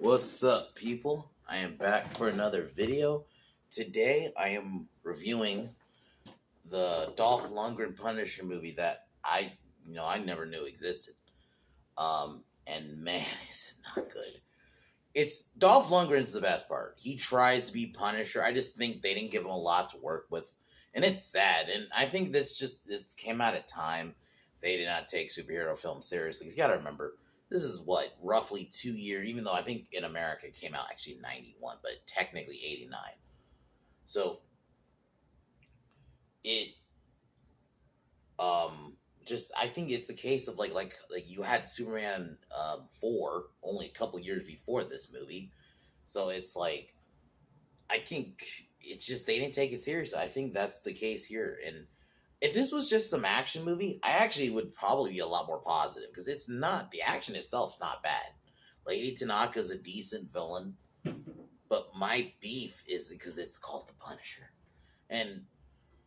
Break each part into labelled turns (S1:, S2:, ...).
S1: What's up, people? I am back for another video. Today, I am reviewing the Dolph Lundgren Punisher movie that I never knew existed. And man, is it not good. It's Dolph Lundgren's the best part. He tries to be Punisher. I just think they didn't give him a lot to work with, and it's sad. And I think it came out at time they did not take superhero films seriously. You got to remember, this is what roughly 2 years. Even though I think in America it came out actually in '91, but technically '89. So it just I think it's a case of like you had Superman 4 only a couple years before this movie, so it's like I think it's just they didn't take it seriously. I think that's the case here. And if this was just some action movie, I actually would probably be a lot more positive because it's not the action itself's not bad. Lady Tanaka's a decent villain, but my beef is because it's called the Punisher, and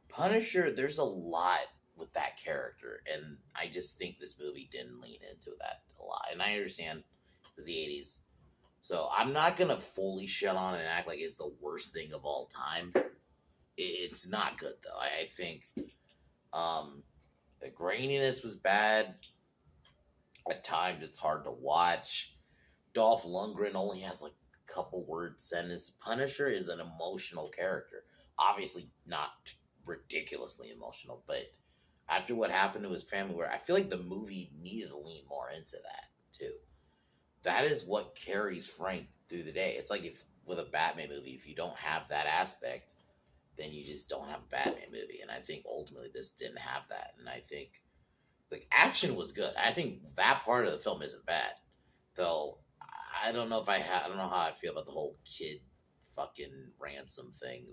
S1: Punisher. There's a lot with that character, and I just think this movie didn't lean into that a lot. And I understand it's the '80s. So I'm not gonna fully shut on and act like it's the worst thing of all time. It's not good though. I think the graininess was bad. At times it's hard to watch. Dolph Lundgren only has like a couple word sentences. Punisher is an emotional character. Obviously not ridiculously emotional, but after what happened to his family, where I feel like the movie needed to lean more into that too. That is what carries Frank through the day. It's like if with a Batman movie, if you don't have that aspect, then you just don't have a Batman movie. And I think ultimately this didn't have that. And I think like action was good. I think that part of the film isn't bad. Though I don't know if I don't know how I feel about the whole kid fucking ransom thing.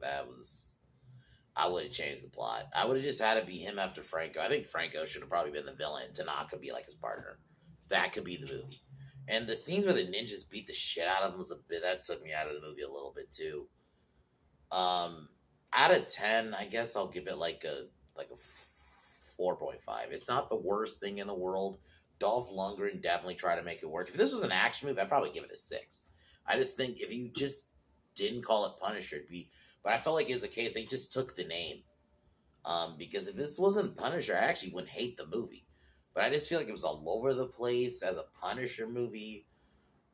S1: I would have changed the plot. I would have just had to be him after Franco. I think Franco should have probably been the villain. Tanaka be like his partner. That could be the movie. And the scenes where the ninjas beat the shit out of him was a bit that took me out of the movie a little bit too. Out of 10, I guess I'll give it like a 4.5. It's not the worst thing in the world. Dolph Lundgren definitely tried to make it work. If this was an action movie, I'd probably give it a 6. I just think if you just didn't call it Punisher, it'd be. But I felt like it was a case they just took the name. Because if this wasn't Punisher, I actually wouldn't hate the movie. But I just feel like it was all over the place as a Punisher movie.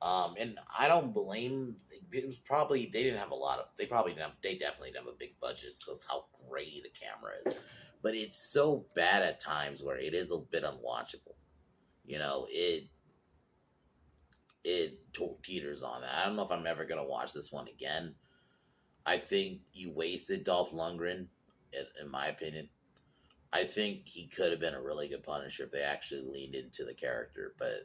S1: And I don't blame. It was probably they didn't have a lot of. They probably didn't have. They definitely didn't have a big budget because how grainy the camera is. But it's so bad at times where it is a bit unwatchable. You know, it teeters on it. I don't know if I'm ever gonna watch this one again. I think you wasted Dolph Lundgren, in my opinion. I think he could have been a really good Punisher if they actually leaned into the character, but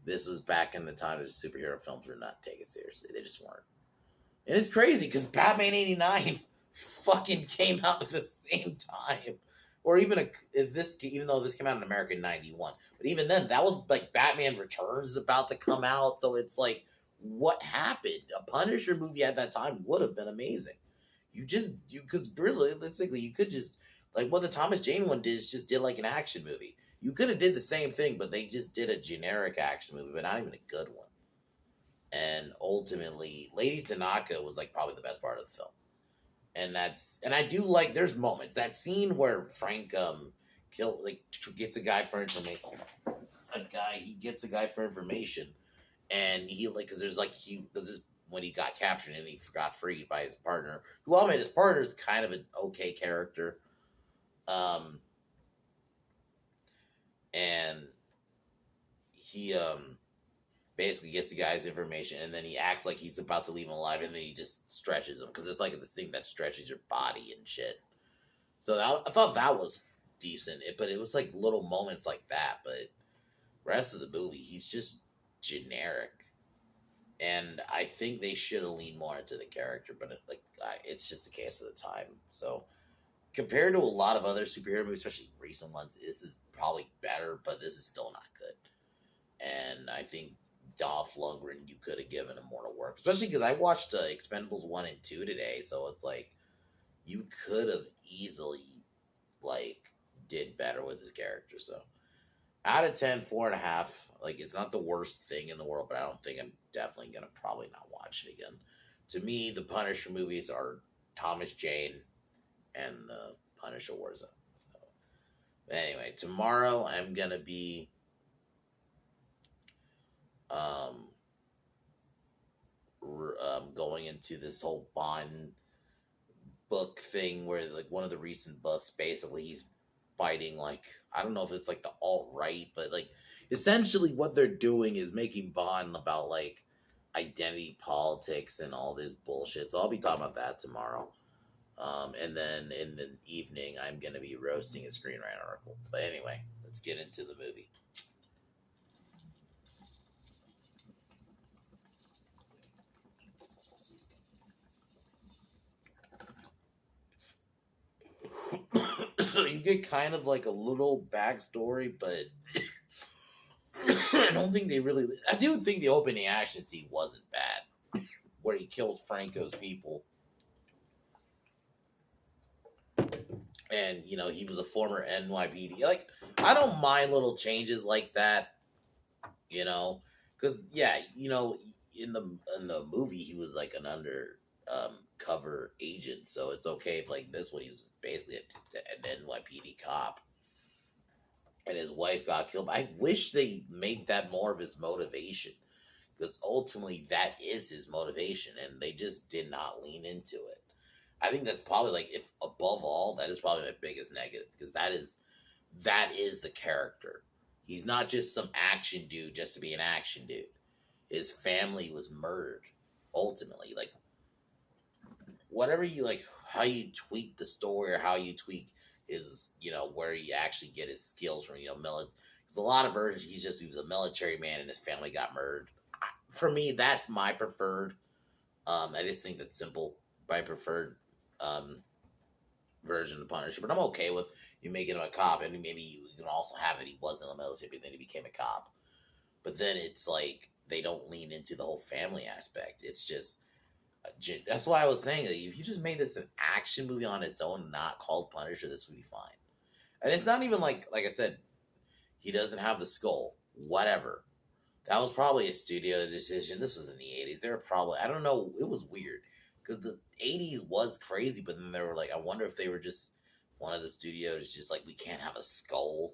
S1: this was back in the time that superhero films were not taken seriously. They just weren't. And it's crazy because Batman '89 fucking came out at the same time. Or even even though this came out in America in '91. But even then, that was like Batman Returns is about to come out. So it's like, what happened? A Punisher movie at that time would have been amazing. Because realistically, you could just, like what the Thomas Jane one did is just did like an action movie. You could have did the same thing, but they just did a generic action movie, but not even a good one. And ultimately, Lady Tanaka was like probably the best part of the film. And I do like there's moments. That scene where Frank gets a guy for information. He gets a guy for information, and he because there's this when he got captured and he got freed by his partner. Who I mean, his partner is kind of an okay character. And he basically gets the guy's information, and then he acts like he's about to leave him alive, and then he just stretches him because it's like this thing that stretches your body and shit. So I thought that was decent, but it was like little moments like that. But rest of the movie, he's just generic, and I think they should have leaned more into the character. But it's just a case of the time. So compared to a lot of other superhero movies, especially recent ones, this is probably better, but this is still not good. And I think Dolph Lundgren, you could have given him more to work, especially because I watched Expendables 1 and 2 today, so it's like you could have easily did better with his character. So out of 10, 4.5. Like, it's not the worst thing in the world, but I don't think I'm definitely gonna probably not watch it again. To me, the Punisher movies are Thomas Jane and the Punisher Warzone. So, but anyway, tomorrow I'm gonna be um, going into this whole Bond book thing where, like, one of the recent books, basically he's fighting, like, I don't know if it's like the alt-right, but like essentially what they're doing is making Bond about like identity politics and all this bullshit. So I'll be talking about that tomorrow. And then in the evening I'm gonna be roasting a screenwriter article. But anyway, let's get into the movie. So you get kind of like a little backstory, but I don't think they really. I do think the opening action scene wasn't bad, where he killed Franco's people, and he was a former NYPD. Like, I don't mind little changes like that, because yeah, in the movie he was like an cover agent, so it's okay if like this one he's basically an NYPD cop, and his wife got killed. I wish they made that more of his motivation, because ultimately that is his motivation, and they just did not lean into it. I think that's probably like, if above all, that is probably my biggest negative, because that is the character. He's not just some action dude just to be an action dude. His family was murdered, ultimately. Like, whatever you like, how you tweak the story, or how you tweak his, where you actually get his skills from, military. There's a lot of versions. He was a military man and his family got murdered. For me, that's my preferred. I just think that's simple. My preferred version of Punisher. But I'm okay with you making him a cop, and maybe you can also have it. He wasn't in the military, but then he became a cop. But then it's like they don't lean into the whole family aspect. It's just that's why I was saying that if you just made this an action movie on its own, not called Punisher, this would be fine. And it's not even like I said, he doesn't have the skull. Whatever. That was probably a studio decision. This was in the 80s. They were probably, I don't know, it was weird. Because the 80s was crazy, but then they were like, I wonder if they were just, one of the studios just like, we can't have a skull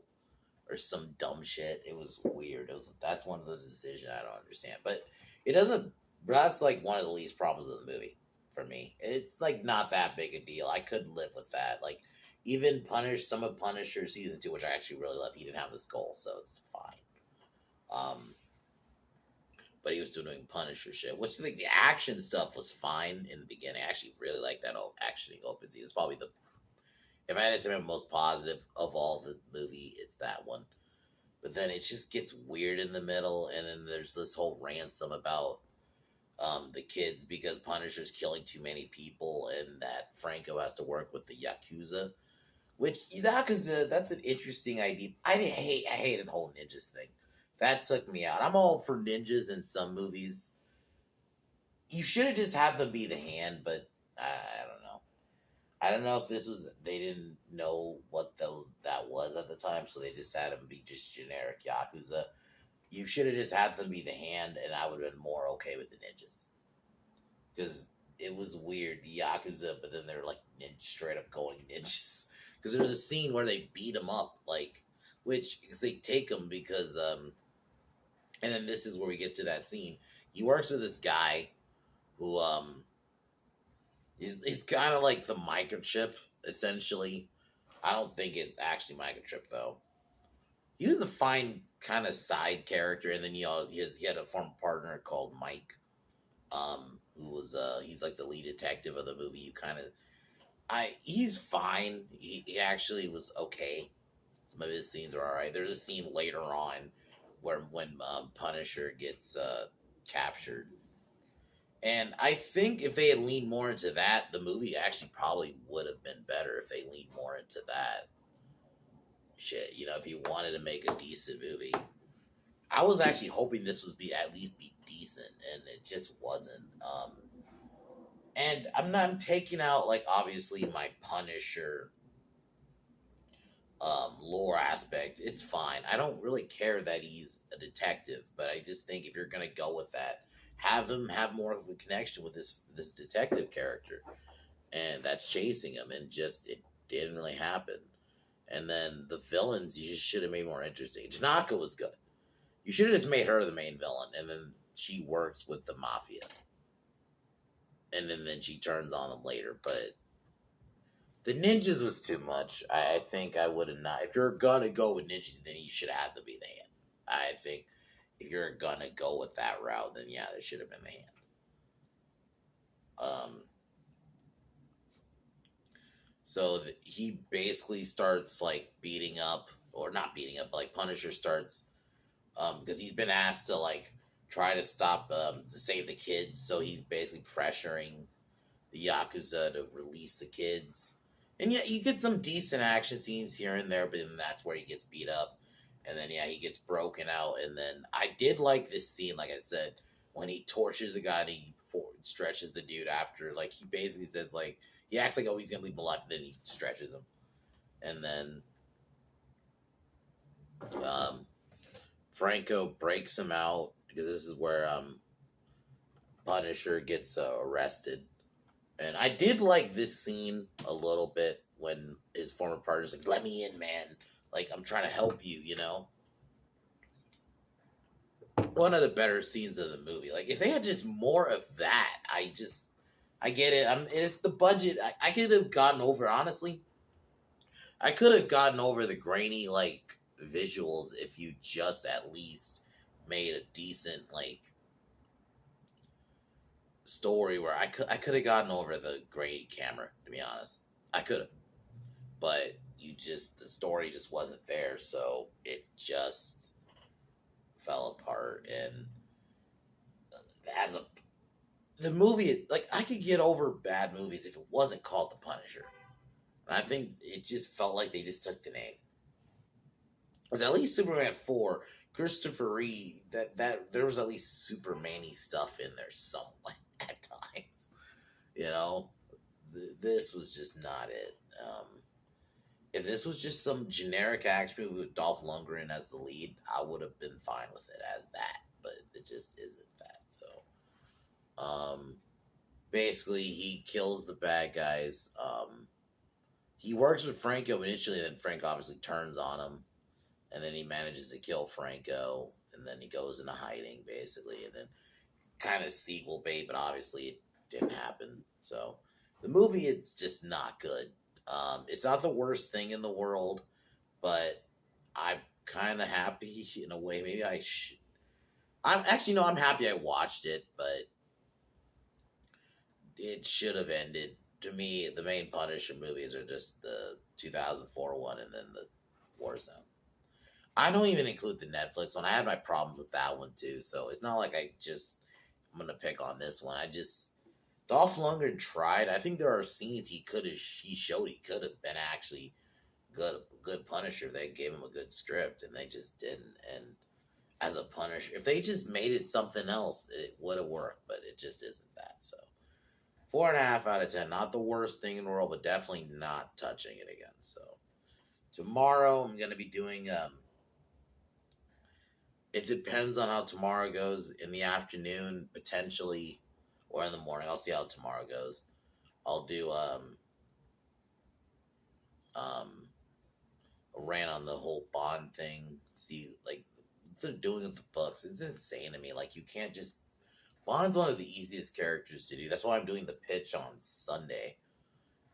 S1: or some dumb shit. It was weird. That's one of those decisions I don't understand. But it doesn't, that's like one of the least problems of the movie for me. It's like not that big a deal. I could live with that. Like, even some of Punisher season 2, which I actually really love, he didn't have the skull, so it's fine. But he was still doing Punisher shit, which I think the action stuff was fine in the beginning. I actually really like that action open scene. It's probably if I had to say the most positive of all the movie, it's that one. But then it just gets weird in the middle, and then there's this whole ransom about the kids because Punisher's killing too many people, and that Franco has to work with the Yakuza. Which, Yakuza, that's an interesting idea. I hated the whole ninjas thing. That took me out. I'm all for ninjas in some movies. You should have just had them be the hand, but I don't know. I don't know if they didn't know what that was at the time, so they just had them be just generic Yakuza. You should have just had them be the hand, and I would have been more okay with the ninjas. Because it was weird, the Yakuza, but then they're like straight up going ninjas. Because there was a scene where they beat him up, because they take him because, and then this is where we get to that scene. He works with this guy who, he's kind of like the microchip, essentially. I don't think it's actually microchip, though. He was a fine kind of side character, and then, he had a former partner called Mike, who was, he's like the lead detective of the movie. He's fine. He actually was okay. Some of his scenes are alright. There's a scene later on when Punisher gets captured. And I think if they had leaned more into that, the movie actually probably would have been better if they leaned more into that shit. If you wanted to make a decent movie. I was actually hoping this would at least be decent, and it just wasn't. And I'm taking out, obviously my Punisher lore aspect, it's fine. I don't really care that he's a detective, but I just think if you're gonna go with that, have him have more of a connection with this detective character, and that's chasing him, and just it didn't really happen. And then the villains, you just should have made more interesting. Tanaka was good. You should have just made her the main villain, and then she works with the mafia, and then she turns on them later. But the ninjas was too much. I think I would have not. If you're gonna go with ninjas, then you should have to be the hand. I think if you're gonna go with that route, then yeah, there should have been the hand. So he basically starts like beating up, or not beating up, but like Punisher starts, because he's been asked to like try to stop to save the kids. So he's basically pressuring the Yakuza to release the kids. And yeah, you get some decent action scenes here and there, but then that's where he gets beat up. And then yeah, he gets broken out. And then I did like this scene, like I said, when he torches a guy and he stretches the dude after, like he basically says like he acts like, oh, he's gonna leave him alive, and then he stretches him. And then Franco breaks him out, because this is where Punisher gets arrested. And I did like this scene a little bit when his former partner's like, let me in, man. Like, I'm trying to help you, you know? One of the better scenes of the movie. Like, if they had just more of that, I get it. It's the budget. I could have gotten over, honestly. I could have gotten over the grainy, like, visuals if you just at least made a decent, like, story where I could have gotten over the grainy camera, to be honest. I could have. But the story just wasn't there, so it just fell apart. And the movie, like, I could get over bad movies if it wasn't called The Punisher. And I think it just felt like they just took the name. Because at least Superman 4, Christopher Reeve, that there was at least Superman-y stuff in there somewhere at times. You know? This was just not it. If this was just some generic action movie with Dolph Lundgren as the lead, I would have been fine with it as that. But it just isn't that. So, basically, he kills the bad guys. He works with Franco initially, then Franco obviously turns on him. And then he manages to kill Franco. And then he goes into hiding, basically. And then kind of sequel bait, but obviously it didn't happen. So, the movie, it's just not good. It's not the worst thing in the world, but I'm kind of happy in a way. Maybe I should. I'm happy I watched it, but it should have ended. To me, the main Punisher movies are just the 2004 one and then the Warzone. I don't even include the Netflix one. I had my problems with that one too, so it's not like I'm going to pick on this one. Dolph Lundgren tried. I think there are scenes he showed he could have been actually good Punisher. They gave him a good script, and they just didn't. And as a Punisher, if they just made it something else, it would have worked, but it just isn't that. So 4.5 out of 10. Not the worst thing in the world, but definitely not touching it again. So tomorrow I'm going to be doing, it depends on how tomorrow goes. In the afternoon, potentially, or in the morning. I'll see how tomorrow goes. I'll do a rant on the whole Bond thing. See, like, what they're doing with the books. It's insane to me. Like, you can't just... Bond's one of the easiest characters to do. That's why I'm doing the pitch on Sunday.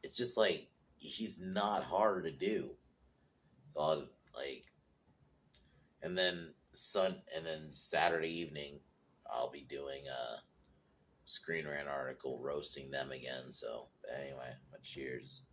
S1: It's just, like, he's not hard to do. Like... And then Saturday evening, I'll be doing Screen Rant article roasting them again. So anyway, cheers.